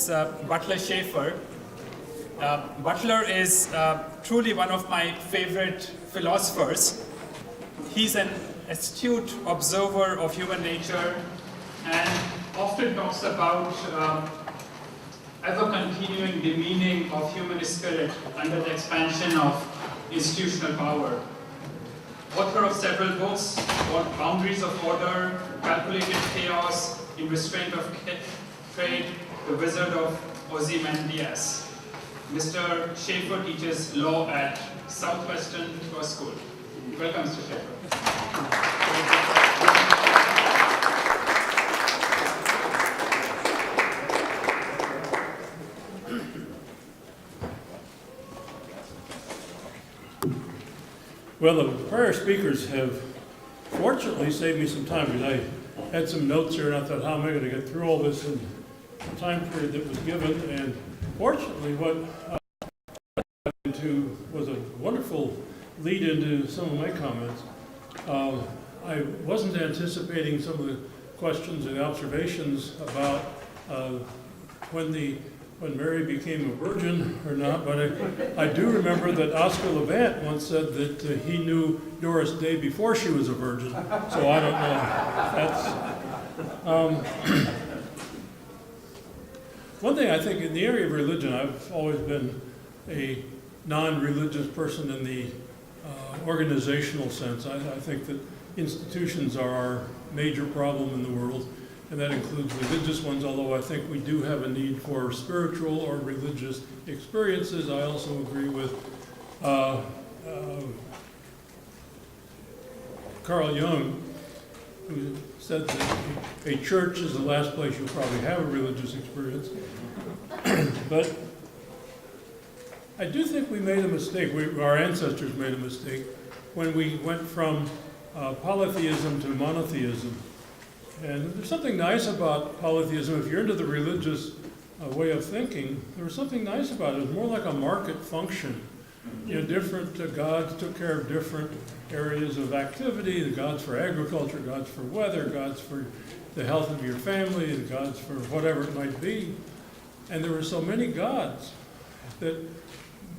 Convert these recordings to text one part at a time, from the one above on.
is Butler Shaffer. Butler is truly one of my favorite philosophers. He's an astute observer of human nature and often talks about ever-continuing demeaning of human spirit under the expansion of institutional power. Author of several books on boundaries of order, calculated chaos, in Restraint of Trade, the Wizard of Ozymandias. Mr. Shaffer teaches law at Southwestern Law School. Welcome, Mr. Shaffer. Well, the prior speakers have fortunately saved me some time, because I had some notes here and I thought, how am I going to get through all this in the time period that was given? And fortunately, what I got into was a wonderful lead into some of my comments. I wasn't anticipating some of the questions and observations about when Mary became a virgin or not, but I do remember that Oscar Levant once said that he knew Doris Day before she was a virgin, so I don't know. That's one thing I think in the area of religion, I've always been a non-religious person in the organizational sense. I think that institutions are our major problem in the world, and that includes religious ones, although I think we do have a need for spiritual or religious experiences. I also agree with Carl Jung, who said that a church is the last place you'll probably have a religious experience. But I do think we made a mistake, our ancestors made a mistake, when we went from polytheism to monotheism. And there's something nice about polytheism. If you're into the religious way of thinking, there was something nice about it. It was more like a market function. You know, different gods took care of different areas of activity. The gods for agriculture, gods for weather, gods for the health of your family, the gods for whatever it might be. And there were so many gods that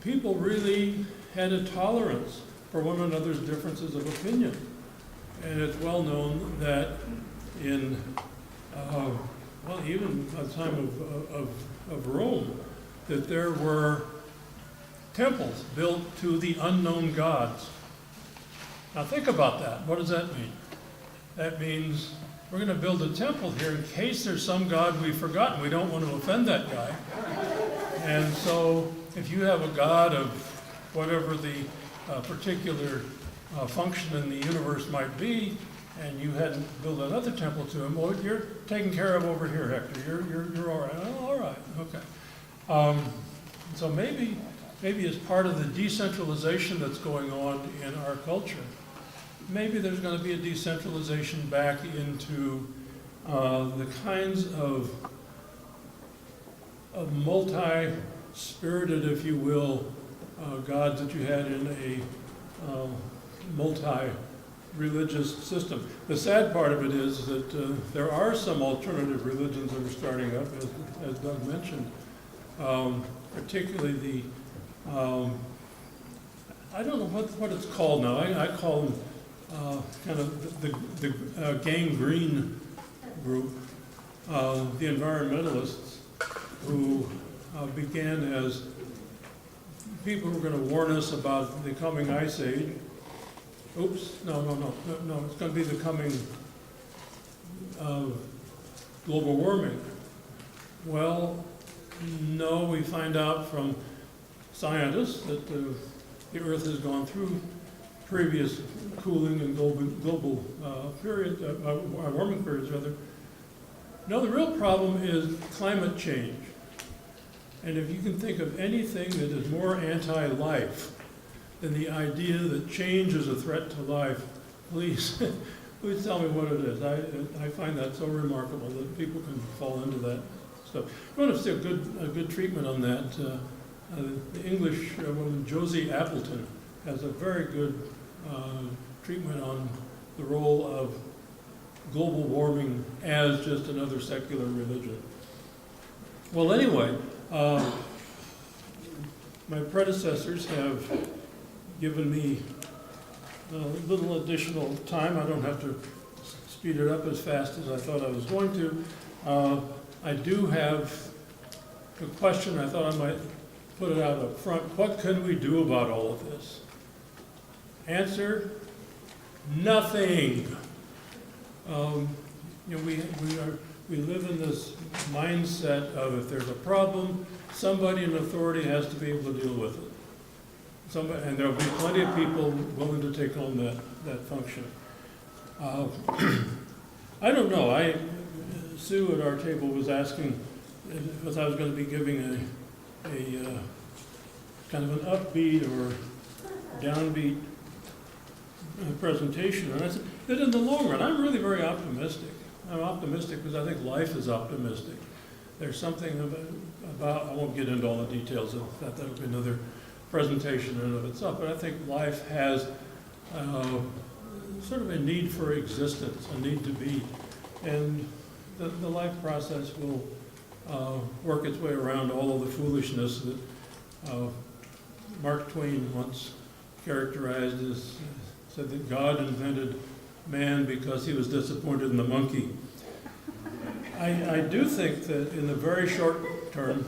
people really had a tolerance for one another's differences of opinion. And it's well known that in, even by the time of Rome, that there were temples built to the unknown gods. Now think about that. What does that mean? That means we're going to build a temple here in case there's some god we've forgotten. We don't want to offend that guy. And so if you have a god of whatever the particular function in the universe might be, and you hadn't built another temple to him, well, you're taken care of over here, Hector. You're all right. Oh, all right, okay. So maybe as part of the decentralization that's going on in our culture, maybe there's going to be a decentralization back into the kinds of multi-spirited, if you will, gods that you had in a multi-religious system. The sad part of it is that there are some alternative religions that are starting up, as Doug mentioned, particularly the, I don't know what it's called now. I call them kind of the Gang Green group, the environmentalists, who began as people who were going to warn us about the coming ice age. Oops, no, it's going to be the coming global warming. Well, no, we find out from scientists that the Earth has gone through previous cooling and global warming periods, rather. No, the real problem is climate change. And if you can think of anything that is more anti-life than the idea that change is a threat to life, please tell me what it is. I find that so remarkable that people can fall into that stuff. I want to see a good treatment on that. The English woman Josie Appleton has a very good treatment on the role of global warming as just another secular religion. Well, anyway, my predecessors have given me a little additional time. I don't have to speed it up as fast as I thought I was going to. I do have a question. I thought I might put it out up front. What can we do about all of this? Answer, nothing. We live in this mindset of if there's a problem, somebody in authority has to be able to deal with it. And there'll be plenty of people willing to take on that function. I don't know. Sue at our table was asking if I was going to be giving a kind of an upbeat or downbeat presentation. And I said that in the long run, I'm really very optimistic. I'm optimistic because I think life is optimistic. There's something about I won't get into all the details of that. That'll be another presentation in and of itself. But I think life has sort of a need for existence, a need to be. And the life process will work its way around all of the foolishness that Mark Twain once characterized as, said that God invented man because he was disappointed in the monkey. I do think that in the very short term,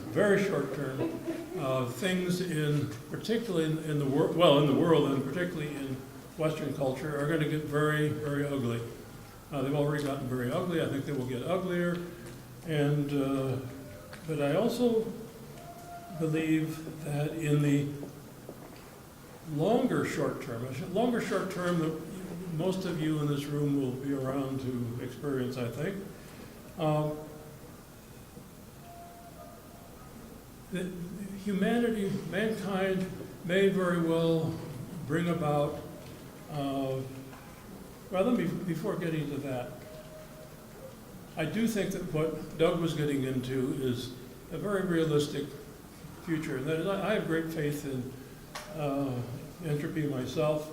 things particularly in the world and particularly in Western culture are going to get very, very ugly. They've already gotten very ugly. I think they will get uglier. And but I also believe that in the longer short term, that most of you in this room will be around to experience, I think. That humanity, mankind, may very well bring about. Before getting to that, I do think that what Doug was getting into is a very realistic future. That is, I have great faith in entropy myself.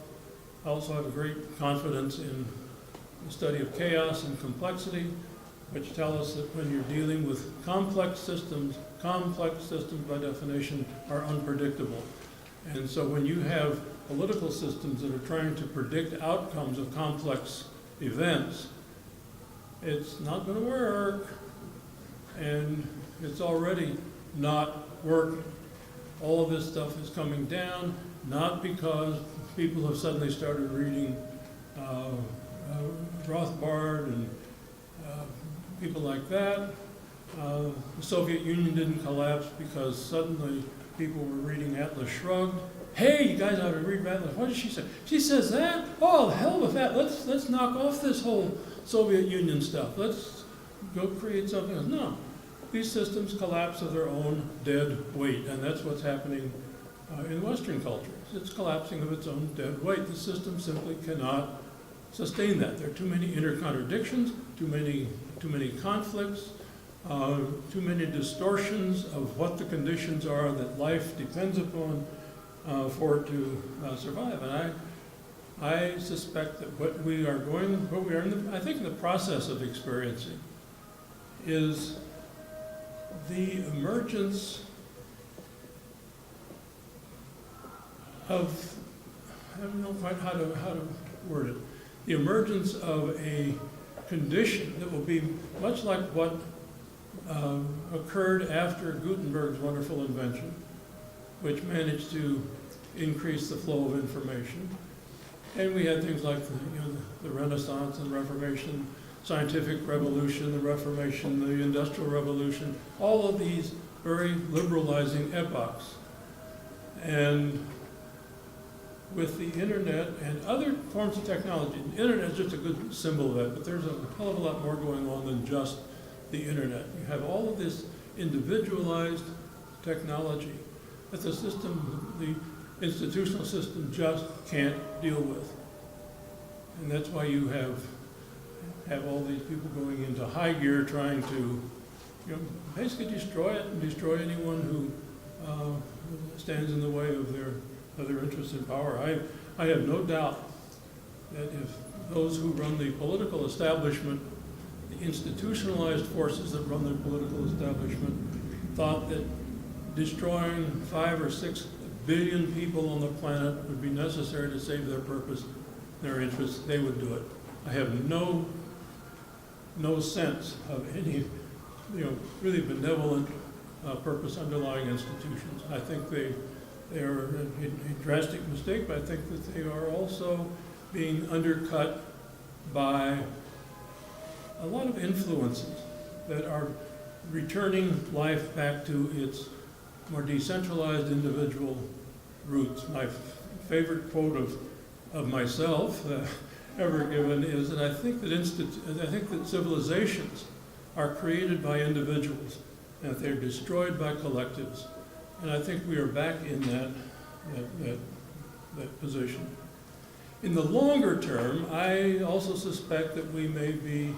I also have a great confidence in the study of chaos and complexity, which tell us that when you're dealing with complex systems by definition are unpredictable. And so when you have political systems that are trying to predict outcomes of complex events, it's not going to work. And it's already not working. All of this stuff is coming down, not because people have suddenly started reading Rothbard and people like that. The Soviet Union didn't collapse because suddenly people were reading Atlas Shrugged. Hey, you guys ought to read Atlas. What did she say? She says that? Oh, the hell with that. Let's knock off this whole Soviet Union stuff. Let's go create something else. No. These systems collapse of their own dead weight, and that's what's happening in Western cultures. It's collapsing of its own dead weight. The system simply cannot sustain that. There are too many inner contradictions, too many conflicts, too many distortions of what the conditions are that life depends upon for it to survive. And I suspect that what we are I think in the process of experiencing is the emergence of, I don't know quite how to word it, the emergence of a condition that will be much like what occurred after Gutenberg's wonderful invention, which managed to increase the flow of information. And we had things like the Renaissance and Reformation, scientific revolution, the Reformation, the Industrial Revolution, all of these very liberalizing epochs. And with the internet and other forms of technology, the internet is just a good symbol of that, but there's a hell of a lot more going on than just the internet. You have all of this individualized technology that the system, the institutional system just can't deal with. And that's why you have all these people going into high gear trying to basically destroy it and destroy anyone who stands in the way of their interests in power. I have no doubt that if those who run the political establishment, the institutionalized forces that run the political establishment, thought that destroying 5 or 6 billion people on the planet would be necessary to save their purpose, their interests, they would do it. I have no sense of any, really benevolent purpose underlying institutions. I think they are a drastic mistake, but I think that they are also being undercut by a lot of influences that are returning life back to its more decentralized individual roots. My favorite quote of myself ever given is that I think that civilizations are created by individuals and that they're destroyed by collectives. And I think we are back in that position. In the longer term, I also suspect that we may be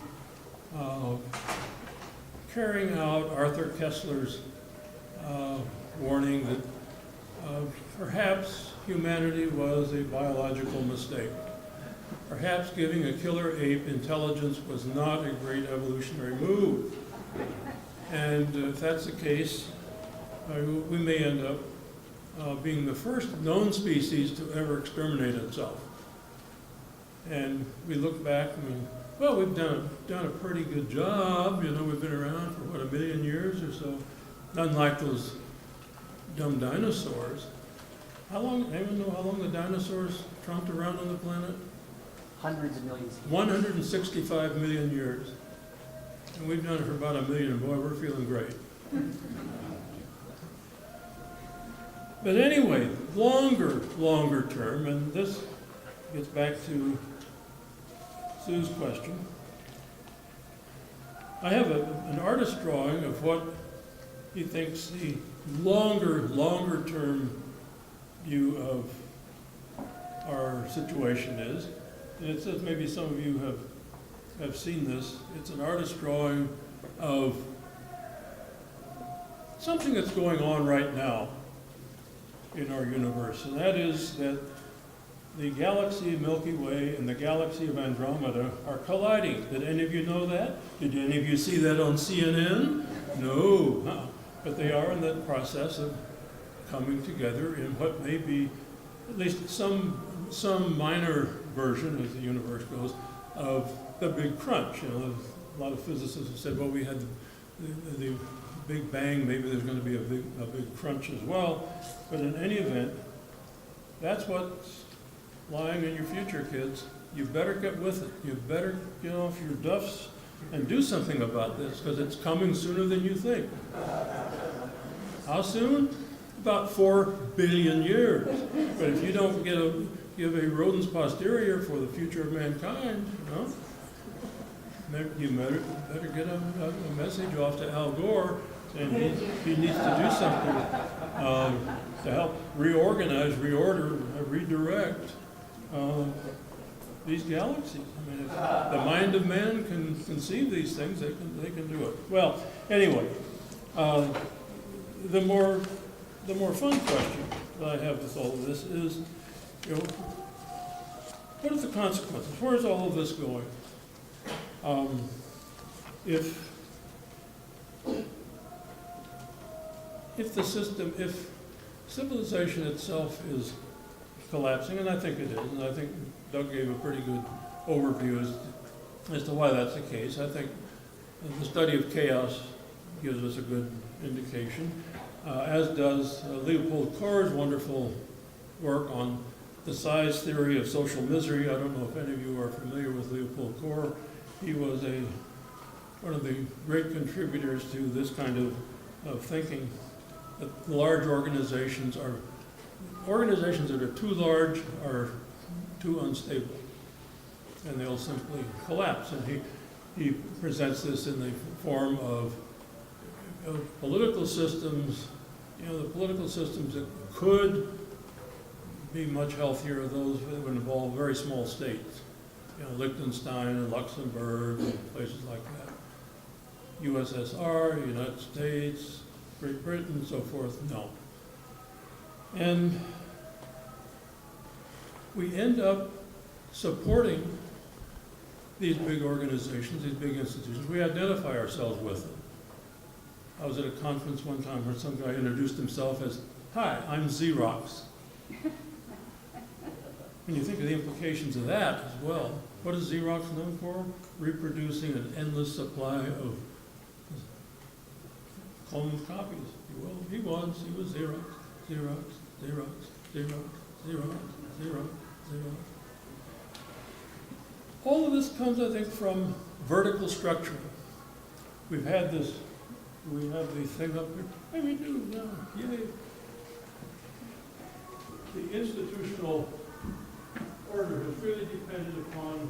carrying out Arthur Kessler's warning that perhaps humanity was a biological mistake. Perhaps giving a killer ape intelligence was not a great evolutionary move. And if that's the case, we may end up being the first known species to ever exterminate itself. And we look back and we've done a pretty good job. We've been around for, 1 million years or so. Unlike those dumb dinosaurs. Anyone know how long the dinosaurs tromped around on the planet? Hundreds of millions. 165 million years. And we've done it for about 1 million, and boy, we're feeling great. But anyway, longer term, and this gets back to Sue's question. I have an artist drawing of what he thinks the longer term view of our situation is. And it says, maybe some of you have seen this. It's an artist drawing of something that's going on right now in our universe, and that is that the galaxy Milky Way and the galaxy of Andromeda are colliding. Did any of you know that? Did any of you see that on CNN? No. But they are in the process of coming together in what may be at least some minor version, as the universe goes, of the Big Crunch. A lot of physicists have said, well, we had the Big Bang, maybe there's going to be a big crunch as well. But in any event, that's what's lying in your future, kids. You better get with it. You better get off your duffs and do something about this, because it's coming sooner than you think. How soon? About 4 billion years. But if you don't give a rodent's posterior for the future of mankind, you better get a message off to Al Gore saying he needs to do something to help reorganize, reorder, redirect these galaxies. I mean, if the mind of man can conceive these things, they can do it. Well, anyway, the more fun question that I have with all of this is, what are the consequences? Where is all of this going? If civilization itself is collapsing, and I think it is, and I think Doug gave a pretty good overview as to why that's the case. I think the study of chaos gives us a good indication, as does Leopold Kohr's wonderful work on the size theory of social misery. I don't know if any of you are familiar with Leopold Kohr. He was one of the great contributors to this kind of thinking, that large organizations that are too large are too unstable, and they'll simply collapse. And he presents this in the form of political systems, the political systems that could be much healthier are those that would involve very small states, Liechtenstein and Luxembourg and places like that. USSR, United States, Great Britain, so forth, no. And we end up supporting these big organizations, these big institutions. We identify ourselves with them. I was at a conference one time where some guy introduced himself as, "Hi, I'm Xerox." When you think of the implications of that as well, what is Xerox known for? Reproducing an endless supply of cloned copies, if you will. He was Xerox, Xerox, Xerox, Xerox, Xerox, Xerox, Xerox. All of this comes, I think, from vertical structure. We have the thing up here. Hey, we do, yeah, yay. The institutional order has really depended upon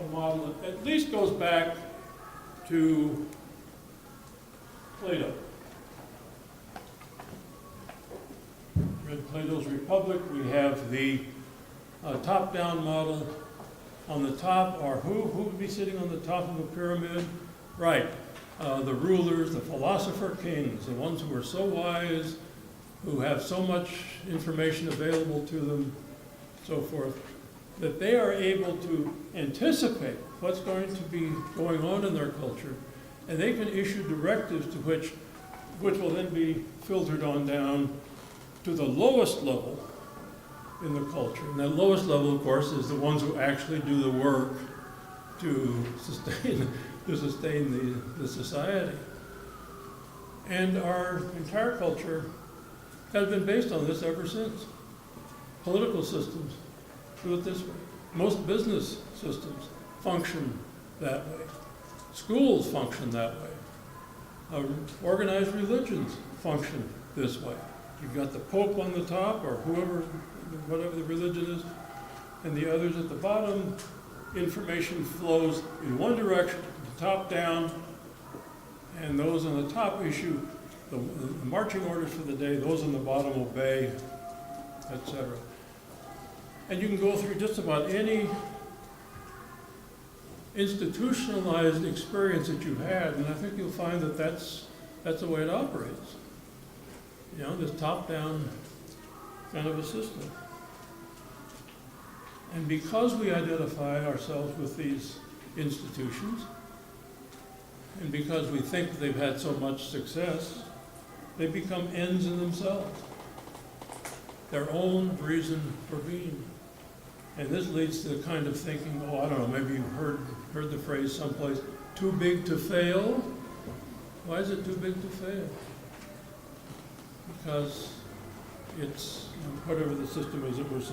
a model that at least goes back to Plato. In Plato's Republic, we have the top-down model. On the top are who would be sitting on the top of a pyramid? Right, the rulers, the philosopher kings, the ones who are so wise, who have so much information available to them, so forth, that they are able to anticipate what's going to be going on in their culture, and they can issue directives to which will then be filtered on down to the lowest level in the culture. And that lowest level, of course, is the ones who actually do the work to sustain the society. And our entire culture has been based on this ever since. Political systems do it this way. Most business systems function that way. Schools function that way. Organized religions function this way. You've got the Pope on the top, or whatever the religion is, and the others at the bottom. Information flows in one direction, the top down, and those on the top issue the marching orders for the day, those on the bottom obey, etc. And you can go through just about any institutionalized experience that you've had, and I think you'll find that that's the way it operates. You know, this top-down kind of a system. And because we identify ourselves with these institutions, and because we think they've had so much success, they become ends in themselves, their own reason for being. And this leads to the kind of thinking, I don't know, maybe you've heard the phrase someplace, too big to fail. Why is it too big to fail? Because it's whatever the system is that we're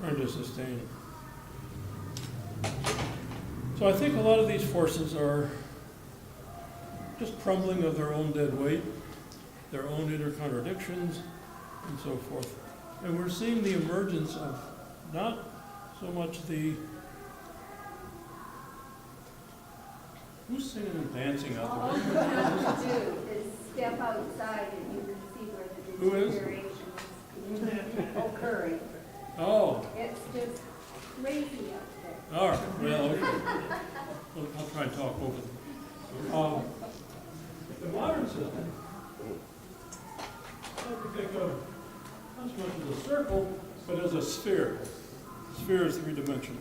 trying to sustain. So I think a lot of these forces are just crumbling of their own dead weight, their own inner contradictions, and so forth. And we're seeing the emergence of not so much the... Who's singing and dancing out there? All you have to do is step outside and you can see where the deterioration is occurring. Oh. It's just crazy out there. All right, well, okay. I'll try and talk over them. The modern system, I like to think of not so much as a circle, but as a sphere. The sphere is three-dimensional.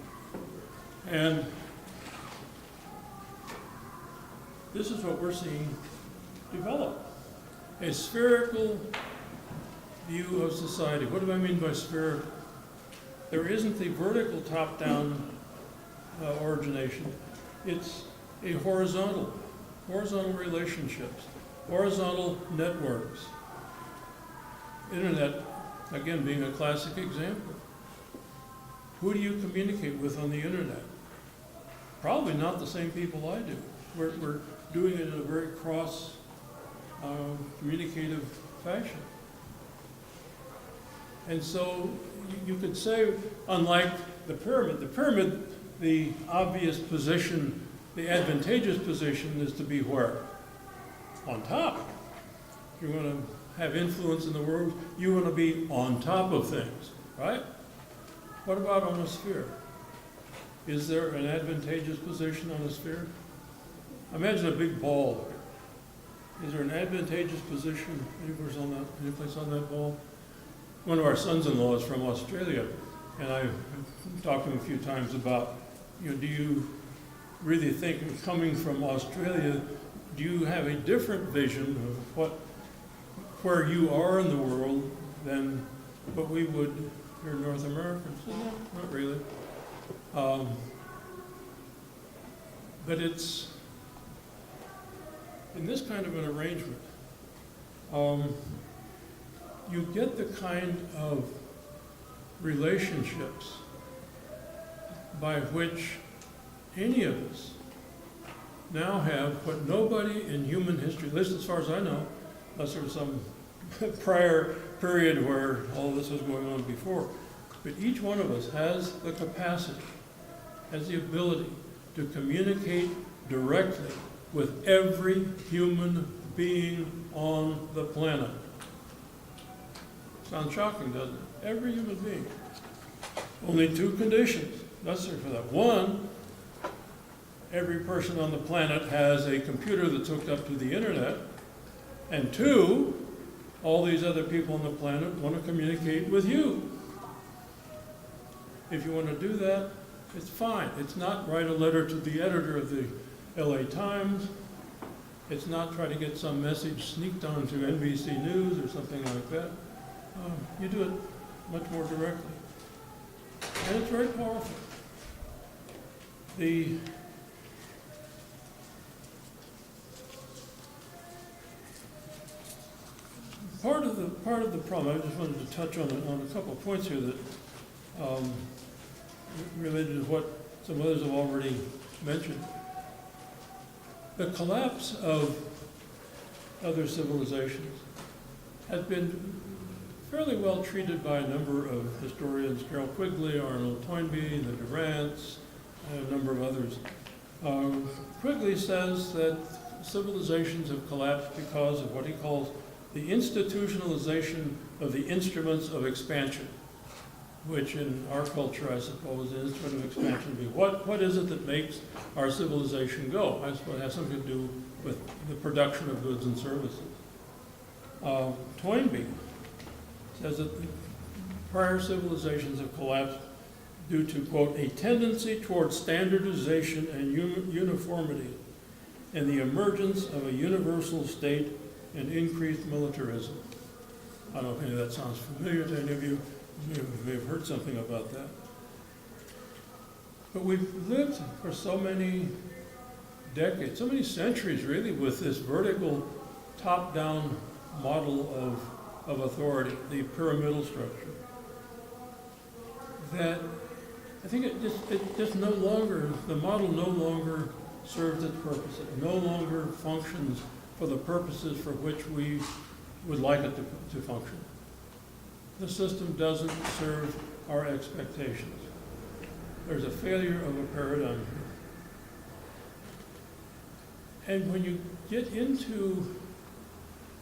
And this is what we're seeing develop. A spherical view of society. What do I mean by spherical? There isn't the vertical top-down origination. It's a horizontal relationships, horizontal networks. Internet, again, being a classic example. Who do you communicate with on the internet? Probably not the same people I do. We're doing it in a very cross communicative fashion. And so you could say, unlike the pyramid, the obvious position, the advantageous position is to be where? On top. If you want to have influence in the world, you want to be on top of things, right? What about on a sphere? Is there an advantageous position on a sphere? Imagine a big ball. Is there an advantageous position any place on that ball? One of our sons-in-law is from Australia, and I've talked to him a few times about, do you really think, coming from Australia, do you have a different vision of where you are in the world than what we would here in North America? So, no, not really. But it's in this kind of an arrangement, you get the kind of relationships by which any of us now have what nobody in human history, at least as far as I know, unless there was some prior period where all this was going on before, but each one of us has the capacity, has the ability to communicate directly with every human being on the planet. Sounds shocking, doesn't it? Every human being. Only two conditions necessary for that. One, every person on the planet has a computer that's hooked up to the internet. And two, all these other people on the planet want to communicate with you. If you want to do that, it's fine. It's not write a letter to the editor of the LA Times. It's not try to get some message sneaked onto NBC News or something like that. You do it much more directly. And it's very powerful. Part of the problem, I just wanted to touch on a couple of points here that related to what some others have already mentioned. The collapse of other civilizations has been fairly well treated by a number of historians, Carol Quigley, Arnold Toynbee, the Durants, and a number of others. Quigley says that civilizations have collapsed because of what he calls the institutionalization of the instruments of expansion, which in our culture, I suppose, the instrument of expansion would be what is it that makes our civilization go? I suppose it has something to do with the production of goods and services. Toynbee says that prior civilizations have collapsed due to, quote, a tendency towards standardization and uniformity and the emergence of a universal state and increased militarism. I don't know if any of that sounds familiar to any of you. You may have heard something about that. But we've lived for so many decades, so many centuries really, with this vertical top-down model of authority, the pyramidal structure, that I think it just no longer, the model no longer serves its purpose. It no longer functions for the purposes for which we would like it to function. The system doesn't serve our expectations. There's a failure of a paradigm here. And when you get into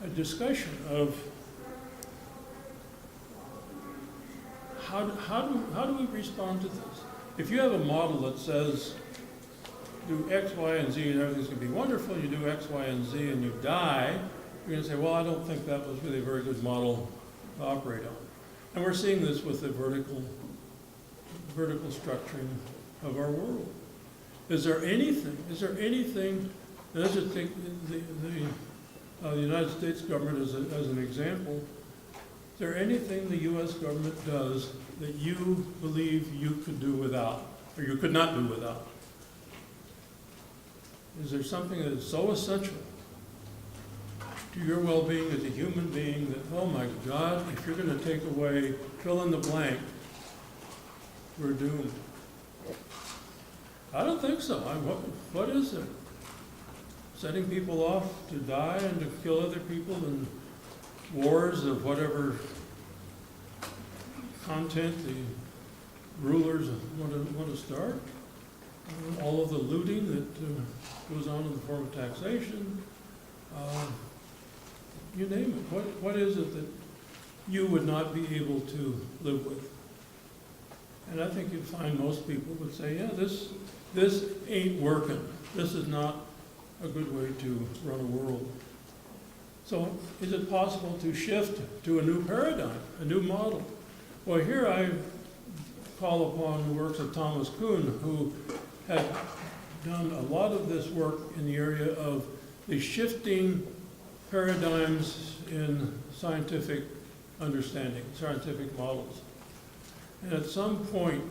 a discussion of how do we respond to this? If you have a model that says do X, Y, and Z and everything's going to be wonderful, you do X, Y, and Z and you die, you're going to say, well, I don't think that was really a very good model to operate on. And we're seeing this with the vertical structuring of our world. Is there anything, and I should take the United States government as an example, is there anything the U.S. government does that you believe you could do without, or you could not do without? Is there something that is so essential to your well-being as a human being that, oh my God, if you're going to take away, fill in the blank, we're doomed? I don't think so. What is it? Setting people off to die and to kill other people in wars of whatever content the rulers want to start? All of the looting that goes on in the form of taxation, you name it. What is it that you would not be able to live with? And I think you'd find most people would say, yeah, this ain't working. This is not a good way to run a world. So is it possible to shift to a new paradigm, a new model? Well, here I call upon the works of Thomas Kuhn, who had done a lot of this work in the area of the shifting paradigms in scientific understanding, scientific models. And at some point,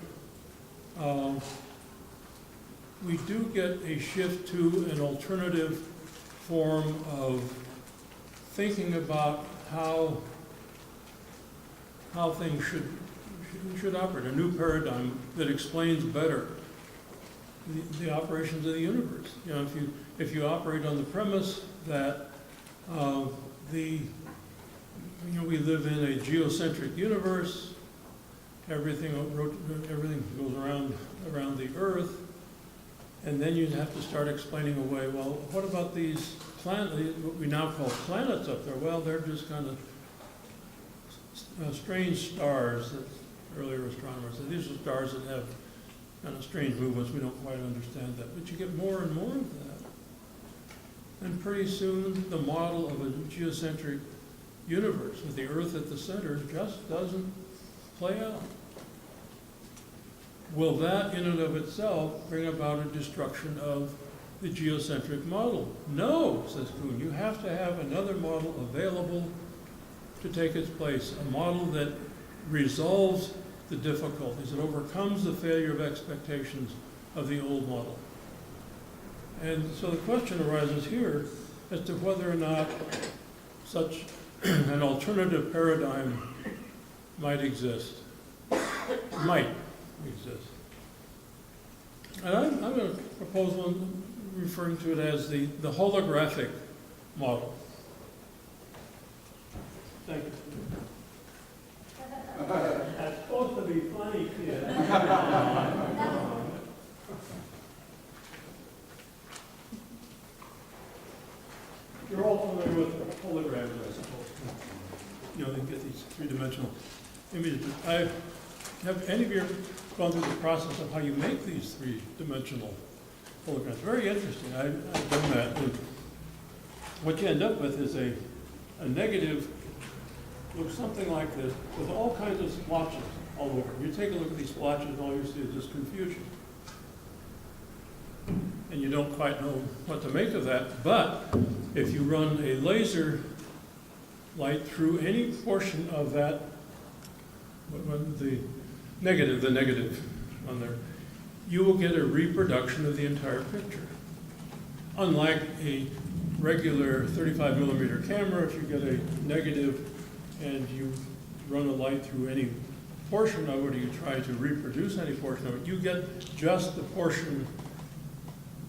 we do get a shift to an alternative form of thinking about how things should operate, a new paradigm that explains better the operations of the universe. You know, if you operate on the premise that we live in a geocentric universe, everything goes around the Earth, and then you have to start explaining away, well, what about these planets, what we now call planets up there? Well, they're just kind of strange stars that earlier astronomers said. These are stars that have kind of strange movements. We don't quite understand that. But you get more and more of that. And pretty soon, the model of a geocentric universe with the Earth at the center just doesn't play out. Will that in and of itself bring about a destruction of the geocentric model? No, says Kuhn. You have to have another model available to take its place, a model that resolves the difficulties, that overcomes the failure of expectations of the old model. And so the question arises here as to whether or not such an alternative paradigm might exist. Might exist. And I'm going to propose one referring to it as the holographic model. Thank you. That's supposed to be funny, kid. You're all familiar with holograms, I suppose. You know, they get these three-dimensional images. Have any of you gone through the process of how you make these three-dimensional holograms? Very interesting. I've done that. And what you end up with is a negative, looks something like this, with all kinds of splotches all over. You take a look at these splotches, and all you see is just confusion. And you don't quite know what to make of that. But if you run a laser light through any portion of that, the negative on there, you will get a reproduction of the entire picture. Unlike a regular 35 millimeter camera, if you get a negative and you run a light through any portion of it, or you try to reproduce any portion of it, you get just the portion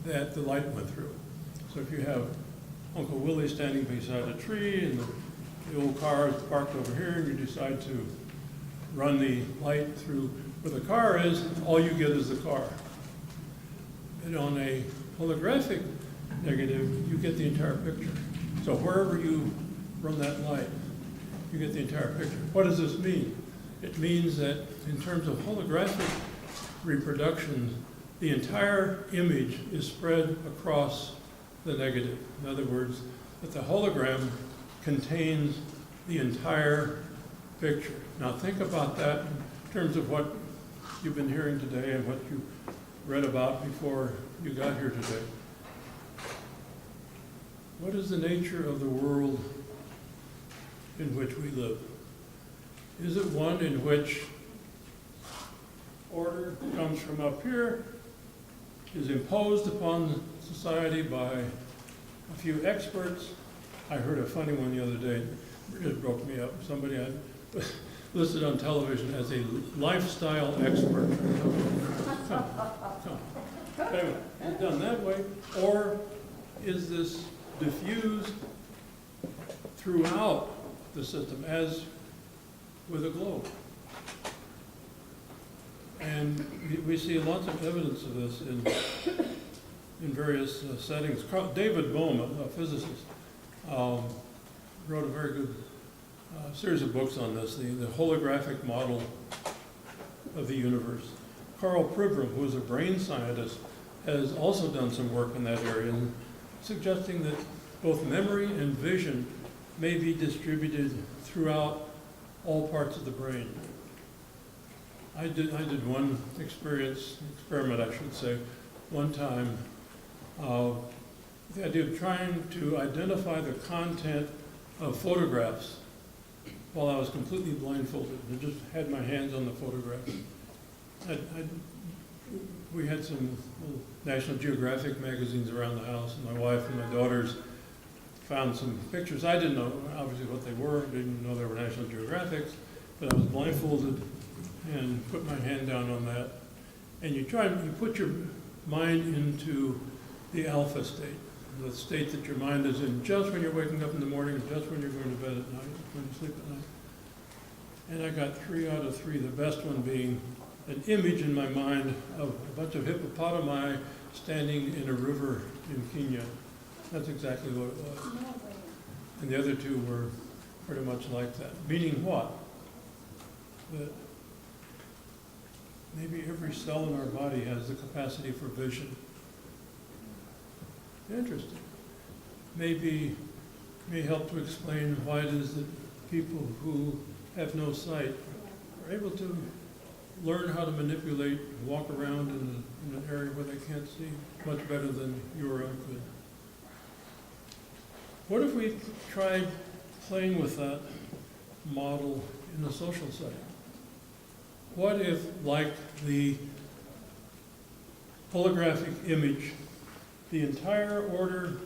that the light went through. So if you have Uncle Willie standing beside a tree and the old car is parked over here, and you decide to run the light through where the car is, all you get is the car. And on a holographic negative, you get the entire picture. So wherever you run that light, you get the entire picture. What does this mean? It means that in terms of holographic reproduction, the entire image is spread across the negative. In other words, that the hologram contains the entire picture. Now think about that in terms of what you've been hearing today and what you read about before you got here today. What is the nature of the world in which we live? Is it one in which order comes from up here, is imposed upon society by a few experts? I heard a funny one the other day. It just broke me up. Somebody had listed on television as a lifestyle expert. Come. Anyway, it's done that way. Or is this diffused throughout the system, as with a globe? And we see lots of evidence of this in various settings. David Bohm, a physicist, wrote a very good series of books on this, the holographic model of the universe. Carl Pribram, who is a brain scientist, has also done some work in that area, suggesting that both memory and vision may be distributed throughout all parts of the brain. I did one experiment, I should say, one time. the idea of trying to identify the content of photographs while I was completely blindfolded and just had my hands on the photographs. We had some National Geographic magazines around the house, and my wife and my daughters found some pictures. I didn't know, obviously, what they were. Didn't know they were National Geographics, but I was blindfolded and put my hand down on that. And you put your mind into the alpha state, the state that your mind is in just when you're waking up in the morning, just when you're going to bed at night, when you sleep at night. And I got 3 out of 3, the best one being an image in my mind of a bunch of hippopotami standing in a river in Kenya. That's exactly what it was. And the other 2 were pretty much like that. Meaning what? That maybe every cell in our body has the capacity for vision. Interesting. May help to explain why it is that people who have no sight are able to learn how to manipulate, walk around in an area where they can't see much better than you or I could. What if we tried playing with that model in a social setting? What if, like the holographic image, the entire order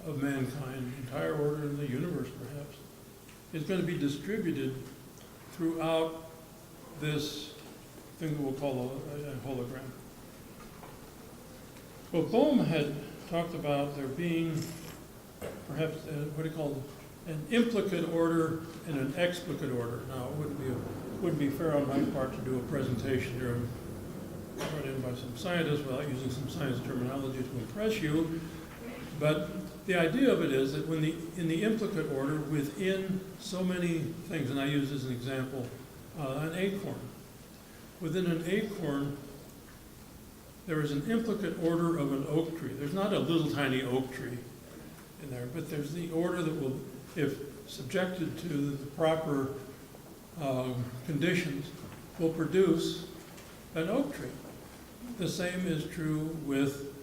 of mankind, the entire order of the universe perhaps, is going to be distributed throughout this thing that we'll call a hologram? Well, Bohm had talked about there being perhaps what he called an implicate order and an explicate order. Now, it wouldn't be fair on my part to do a presentation here brought in by some scientists without using some science terminology to impress you. But the idea of it is that in the implicate order, within so many things, and I use as an example an acorn. Within an acorn, there is an implicate order of an oak tree. There's not a little tiny oak tree in there, but there's the order that will, if subjected to the proper conditions, will produce an oak tree. The same is true with,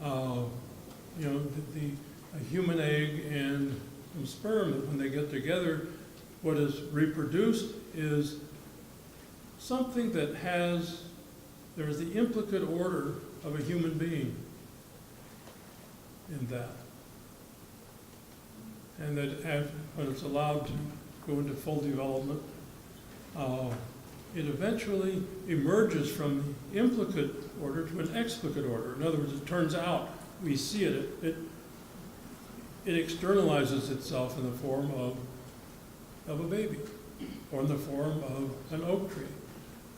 a human egg and some sperm. That when they get together, what is reproduced is something that there is the implicate order of a human being in that. And that when it's allowed to go into full development, it eventually emerges from the implicate order to an explicate order. In other words, it turns out, we see it externalizes itself in the form of a baby, or in the form of an oak tree,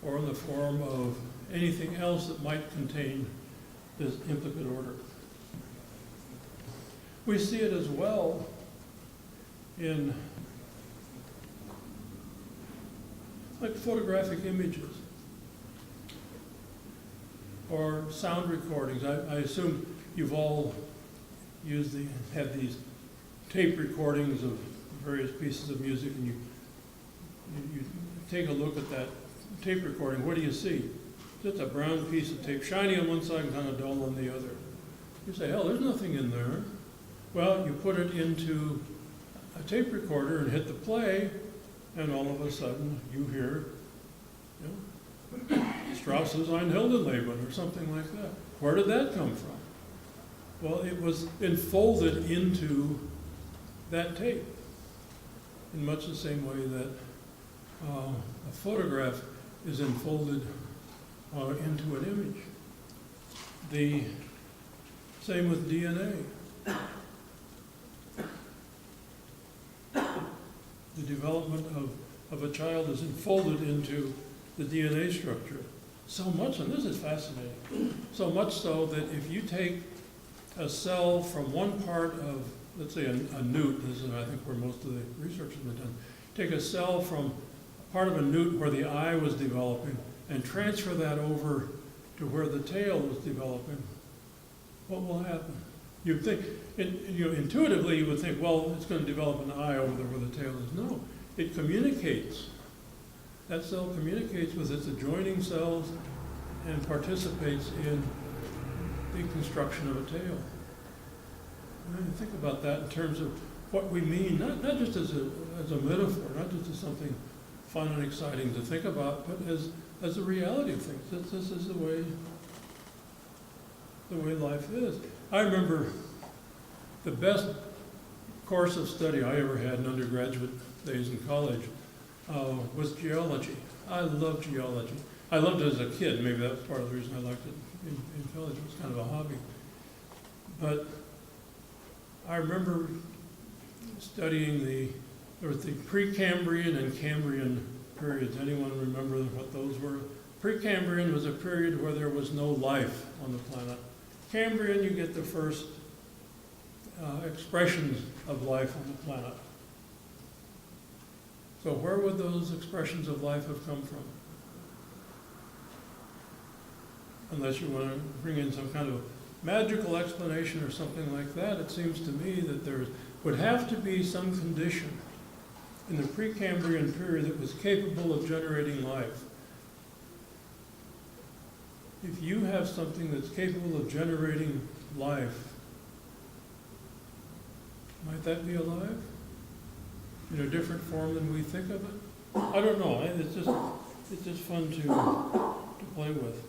or in the form of anything else that might contain this implicate order. We see it as well in like photographic images or sound recordings. I assume you've all had these tape recordings of various pieces of music, and you take a look at that tape recording. What do you see? Just a brown piece of tape, shiny on one side and kind of dull on the other. You say, hell, there's nothing in there. Well, you put it into a tape recorder and hit the play, and all of a sudden you hear, Strauss's Ein Heldenleben or something like that. Where did that come from? Well, it was enfolded into that tape in much the same way that a photograph is enfolded into an image. The same with DNA. The development of a child is enfolded into the DNA structure. So much, and this is fascinating, so much so that if you take a cell from one part of, let's say a newt, this is I think where most of the research has been done, take a cell from part of a newt where the eye was developing and transfer that over to where the tail was developing, what will happen? You'd think, intuitively you would think, well, it's going to develop an eye over there where the tail is. No, it communicates. That cell communicates with its adjoining cells and participates in the construction of a tail. And think about that in terms of what we mean, not just as a metaphor, not just as something fun and exciting to think about, but as a reality of things. This is the way life is. I remember the best course of study I ever had in undergraduate days in college was geology. I loved geology. I loved it as a kid. Maybe that's part of the reason I liked it in college. It was kind of a hobby. But I remember studying the Precambrian and Cambrian periods. Anyone remember what those were? Precambrian was a period where there was no life on the planet. Cambrian, you get the first expressions of life on the planet. So where would those expressions of life have come from? Unless you want to bring in some kind of magical explanation or something like that, it seems to me that there would have to be some condition in the Precambrian period that was capable of generating life. If you have something that's capable of generating life, might that be alive? In a different form than we think of it? I don't know. It's just fun to play with.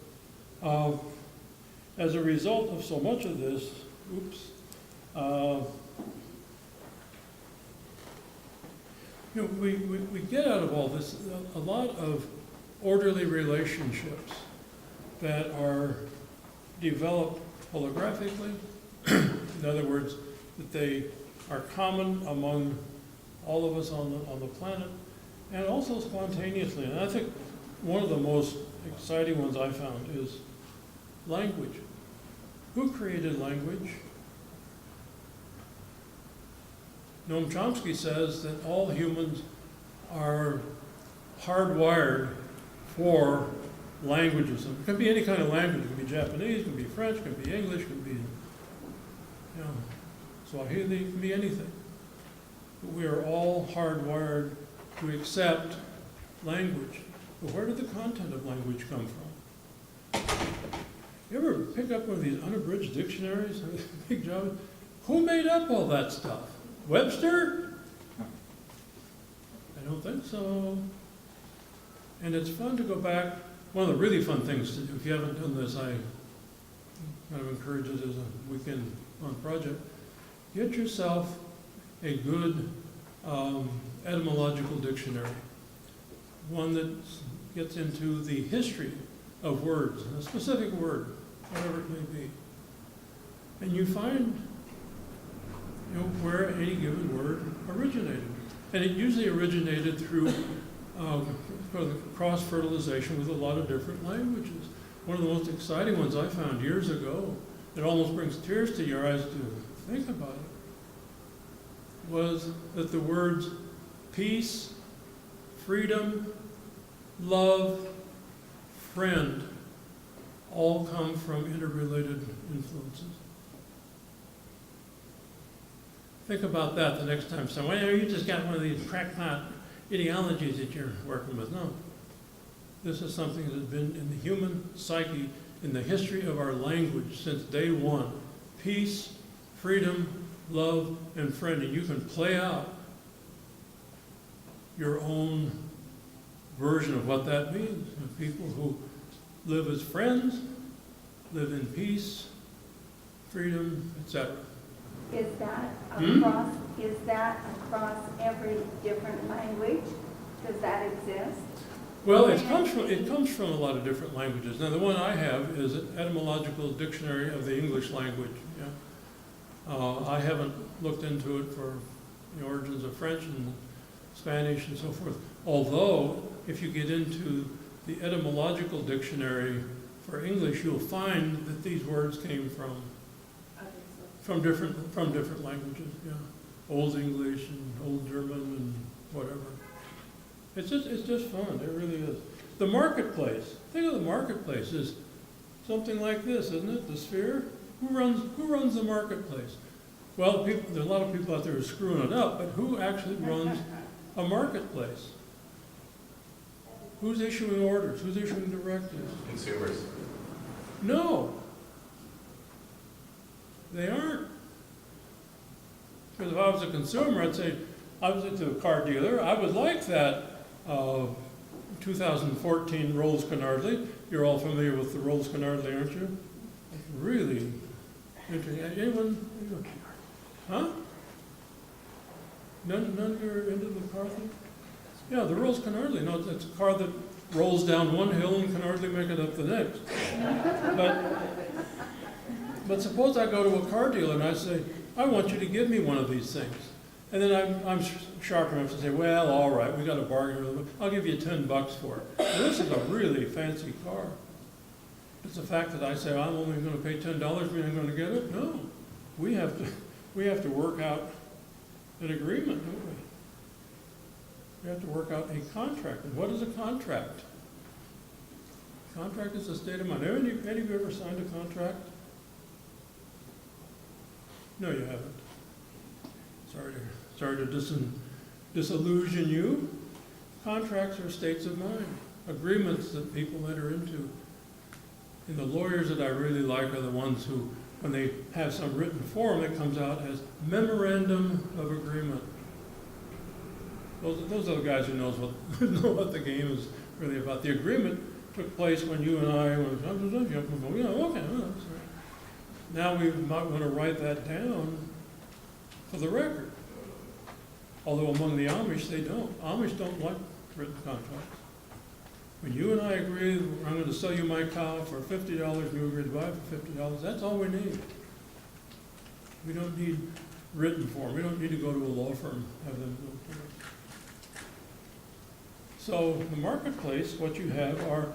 As a result of so much of this, we get out of all this a lot of orderly relationships that are developed holographically. In other words, that they are common among all of us on the planet, and also spontaneously. And I think one of the most exciting ones I found is language. Who created language? Noam Chomsky says that all humans are hardwired for languages. It can be any kind of language. It can be Japanese, it can be French, it can be English, it can be Swahili, it can be anything. But we are all hardwired to accept language. But where did the content of language come from? You ever pick up one of these unabridged dictionaries? Big job. Who made up all that stuff? Webster? I don't think so. And it's fun to go back. One of the really fun things to do, if you haven't done this, I kind of encourage it as a weekend fun project. Get yourself a good etymological dictionary. One that gets into the history of words, a specific word, whatever it may be. And you find where any given word originated. And it usually originated through cross-fertilization with a lot of different languages. One of the most exciting ones I found years ago, that almost brings tears to your eyes to think about it, was that the words peace, freedom, love, friend, all come from interrelated influences. Think about that the next time someone, you just got one of these crackpot ideologies that you're working with. No. This is something that has been in the human psyche, in the history of our language since day one. Peace, freedom, love, and friend. And you can play out your own version of what that means. And people who live as friends, live in peace, freedom, etc. Is that across every different language? Does that exist? Well, it comes from a lot of different languages. Now, the one I have is an etymological dictionary of the English language. Yeah? I haven't looked into it for the origins of French and Spanish and so forth. Although, if you get into the etymological dictionary for English, you'll find that these words came from different languages. Yeah, Old English and Old German and whatever. It's just fun. It really is. The marketplace. Think of the marketplace as something like this, isn't it? The sphere. Who runs the marketplace? Well, there are a lot of people out there who are screwing it up, but who actually runs a marketplace? Who's issuing orders? Who's issuing directives? Consumers. No. They aren't. Because if I was a consumer, I'd say, I was at the car dealer, I would like that 2014 Rolls Canardly. You're all familiar with the Rolls Canardly, aren't you? It's really interesting. Anyone? Huh? None of you are into the car thing? Yeah, the Rolls Canardly. No, it's a car that rolls down one hill and can hardly make it up the next. But suppose I go to a car dealer and I say, I want you to give me one of these things. And then I'm sharp enough to say, well, all right, we got a bargain. I'll give you $10 for it. Now, this is a really fancy car. It's the fact that I say, I'm only going to pay $10, mean I'm going to get it? No. We have to work out an agreement, don't we? We have to work out a contract. And what is a contract? A contract is a state of mind. Any of you ever signed a contract? No, you haven't. Sorry to disillusion you. Contracts are states of mind, agreements that people enter into. And the lawyers that I really like are the ones who, when they have some written form, it comes out as memorandum of agreement. Those are the guys who know what the game is really about. The agreement took place when you and I went, yeah, okay. Now we might want to write that down for the record. Although among the Amish, they don't. Amish don't like written contracts. When you and I agree, I'm going to sell you my cow for $50, and you agree to buy it for $50, that's all we need. We don't need written form. We don't need to go to a law firm, have them do it for us. So the marketplace, what you have are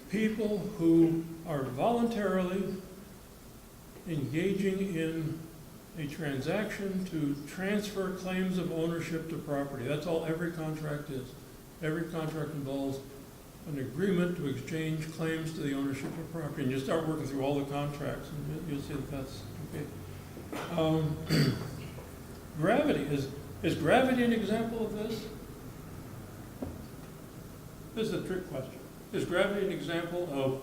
people who are voluntarily engaging in a transaction to transfer claims of ownership to property. That's all every contract is. Every contract involves an agreement to exchange claims to the ownership of property. And you start working through all the contracts, and you'll see that that's okay. Gravity. Is gravity an example of this? This is a trick question. Is gravity an example of,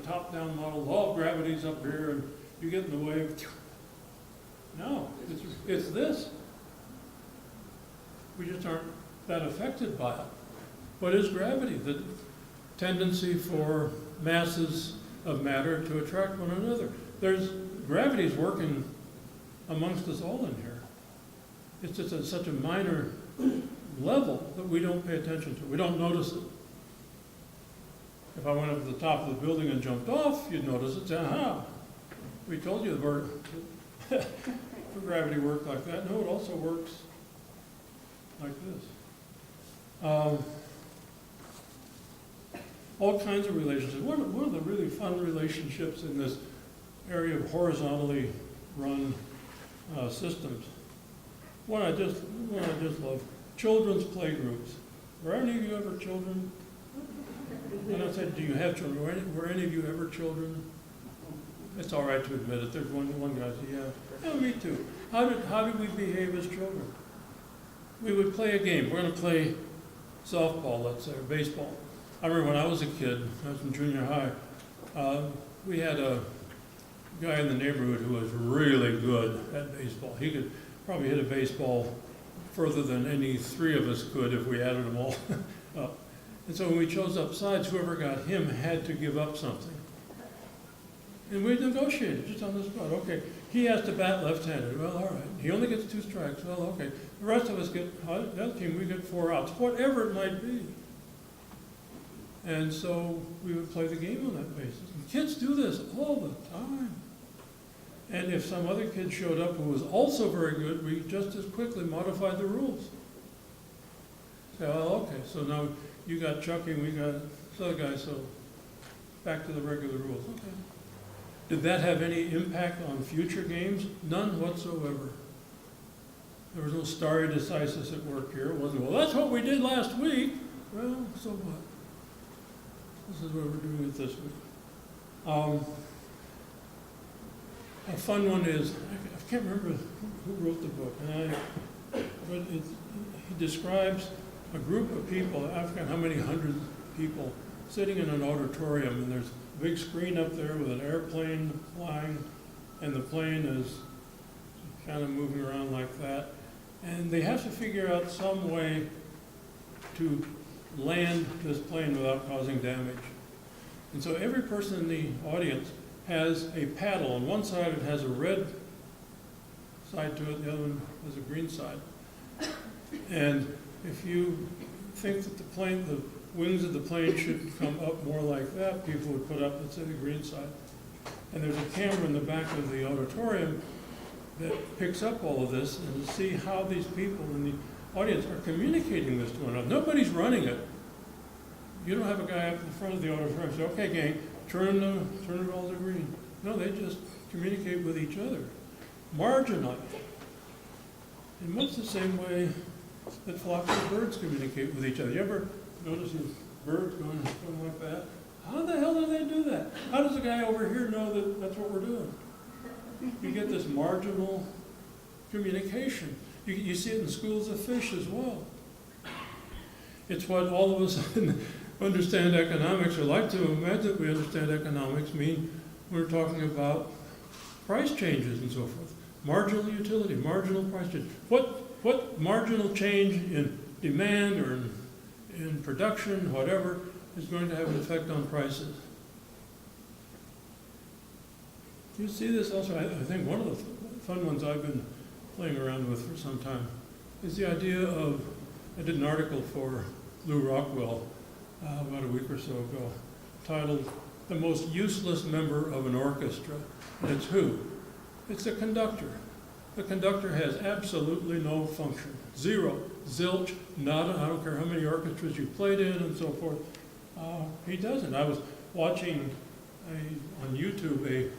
top-down model, law of gravity's up here, and you get in the way? No, it's this. We just aren't that affected by it. What is gravity? The tendency for masses of matter to attract one another. Gravity's working amongst us all in here. It's just at such a minor level that we don't pay attention to. We don't notice it. If I went up to the top of the building and jumped off, you'd notice it. Say, aha, we told you the gravity worked like that. No, it also works like this. All kinds of relationships. One of the really fun relationships in this area of horizontally run systems. One I just love. Children's play groups. Were any of you ever children? And I said, do you have children? Were any of you ever children? It's all right to admit it. There's one guy said, yeah, me too. How did we behave as children? We would play a game. We're going to play softball, let's say, or baseball. I remember when I was a kid, I was in junior high, we had a guy in the neighborhood who was really good at baseball. He could probably hit a baseball further than any three of us could if we added them all up. And so when we chose up sides, whoever got him had to give up something. And we negotiated just on the spot. Okay, he has to bat left-handed. Well, all right. He only gets 2 strikes. Well, okay. The rest of us that team, we get 4 outs, whatever it might be. And so we would play the game on that basis. And kids do this all the time. And if some other kid showed up who was also very good, we just as quickly modified the rules. Say, oh, okay, so now you got Chucky, we got this other guy, so back to the regular rules. Okay. Did that have any impact on future games? None whatsoever. There was no stare decisis at work here. It wasn't, well, that's what we did last week. Well, so what? This is what we're doing it this week. A fun one is, I can't remember who wrote the book, but he describes a group of people, I forgot how many hundred people, sitting in an auditorium, and there's a big screen up there with an airplane flying, and the plane is kind of moving around like that. And they have to figure out some way to land this plane without causing damage. And so every person in the audience has a paddle. On one side it has a red side to it, the other one has a green side. And if you think that the wings of the plane should come up more like that, people would put up, let's say, the green side. And there's a camera in the back of the auditorium that picks up all of this and to see how these people in the audience are communicating this to one another. Nobody's running it. You don't have a guy up in front of the auditorium say, okay, gang, turn it all to green. No, they just communicate with each other, marginally. In much the same way that flocks of birds communicate with each other. You ever notice these birds going like that? How the hell do they do that? How does the guy over here know that that's what we're doing? You get this marginal communication. You see it in schools of fish as well. It's what all of us understand economics, or like to imagine that we understand economics, mean we're talking about price changes and so forth. Marginal utility, marginal price change. What marginal change in demand or in production, whatever, is going to have an effect on prices? You see this also, I think one of the fun ones I've been playing around with for some time is the idea of, I did an article for Lou Rockwell about a week or so ago, titled, "The Most Useless Member of an Orchestra." And it's who? It's the conductor. The conductor has absolutely no function. Zero, zilch, nada, I don't care how many orchestras you played in and so forth. He doesn't. I was watching on YouTube a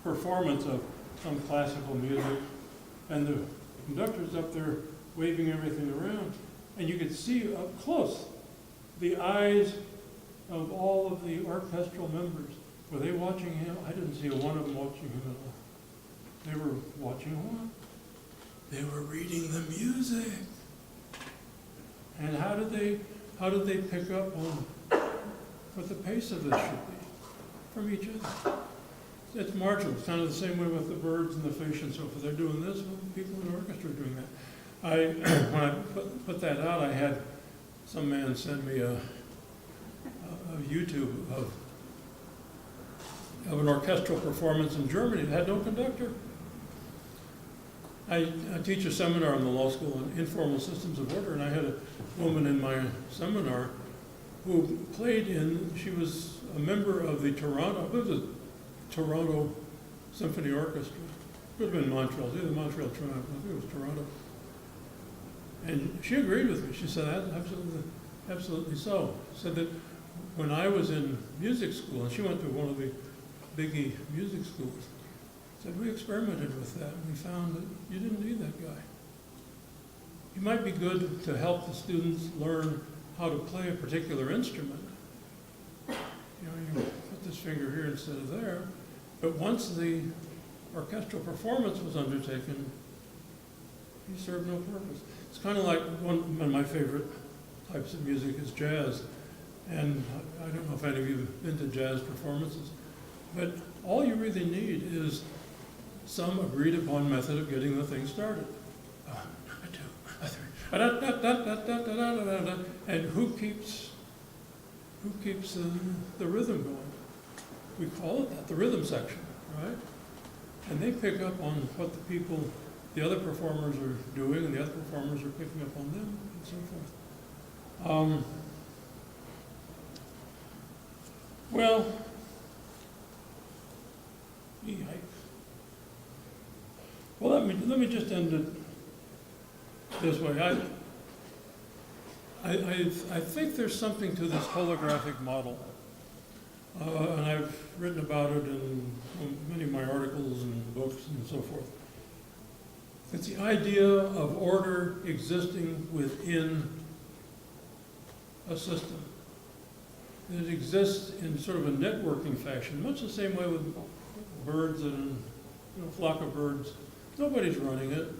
performance of some classical music, and the conductor's up there waving everything around, and you could see up close the eyes of all of the orchestral members. Were they watching him? I didn't see one of them watching him at all. They were watching what? They were reading the music. And how did they pick up on what the pace of this should be? From each other. It's marginal. It's kind of the same way with the birds and the fish and so forth. They're doing this, well, people in the orchestra are doing that. When I put that out, I had some man send me a YouTube of an orchestral performance in Germany that had no conductor. I teach a seminar in the law school on informal systems of order, and I had a woman in my seminar who played she was a member of the Toronto Symphony Orchestra. Could have been Montreal, it was either Montreal or Toronto, I think it was Toronto. And she agreed with me. She said, absolutely so. Said that when I was in music school, and she went to one of the biggie music schools, said we experimented with that, and we found that you didn't need that guy. You might be good to help the students learn how to play a particular instrument. You put this finger here instead of there, but once the orchestral performance was undertaken, he served no purpose. It's kind of like one of my favorite types of music is jazz, and I don't know if any of you have been to jazz performances, but all you really need is some agreed upon method of getting the thing started. And who keeps the rhythm going? We call it that, the rhythm section, right? And they pick up on what the other performers are doing, and the other performers are picking up on them, and so forth. Well, yikes. Well, let me just end it this way. I think there's something to this holographic model, and I've written about it in many of my articles and books and so forth. It's the idea of order existing within a system. It exists in sort of a networking fashion, much the same way with birds and a flock of birds. Nobody's running it.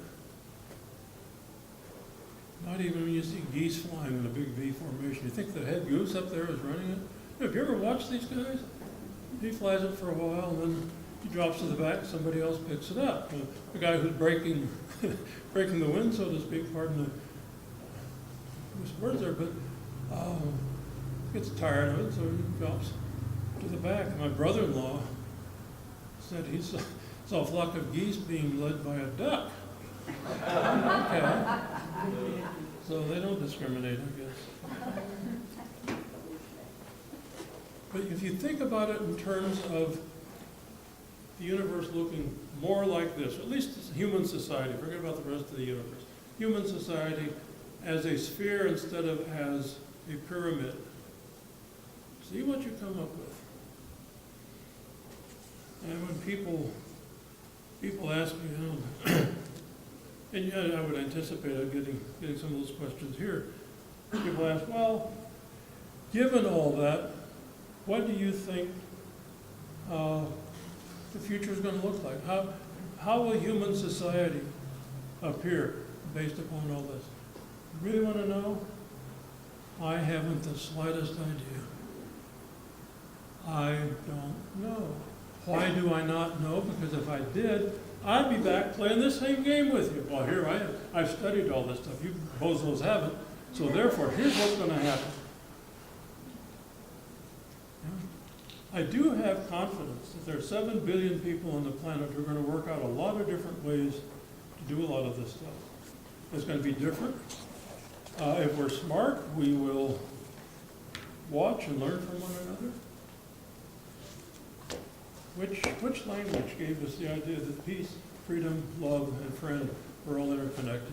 Not even when you see geese flying in a big V formation. You think the head goose up there is running it? Have you ever watched these guys? He flies it for a while, and then he drops to the back, somebody else picks it up. The guy who's breaking the wind, so to speak, pardon the words there, but gets tired of it, so he drops to the back. My brother-in-law said he saw a flock of geese being led by a duck. Okay. So they don't discriminate, I guess. But if you think about it in terms of the universe looking more like this, or at least human society, forget about the rest of the universe, human society as a sphere instead of as a pyramid, see what you come up with. And when people ask me, you know, and yet I would anticipate getting some of those questions here. People ask, well, given all that, what do you think the future is going to look like? How will human society appear based upon all this? You really want to know? I haven't the slightest idea. I don't know. Why do I not know? Because if I did, I'd be back playing this same game with you. Well, here I am. I've studied all this stuff. You bozos haven't. So therefore, here's what's going to happen. I do have confidence that there are 7 billion people on the planet who are going to work out a lot of different ways to do a lot of this stuff. It's going to be different. If we're smart, we will watch and learn from one another. Which language gave us the idea that peace, freedom, love, and friend were all interconnected?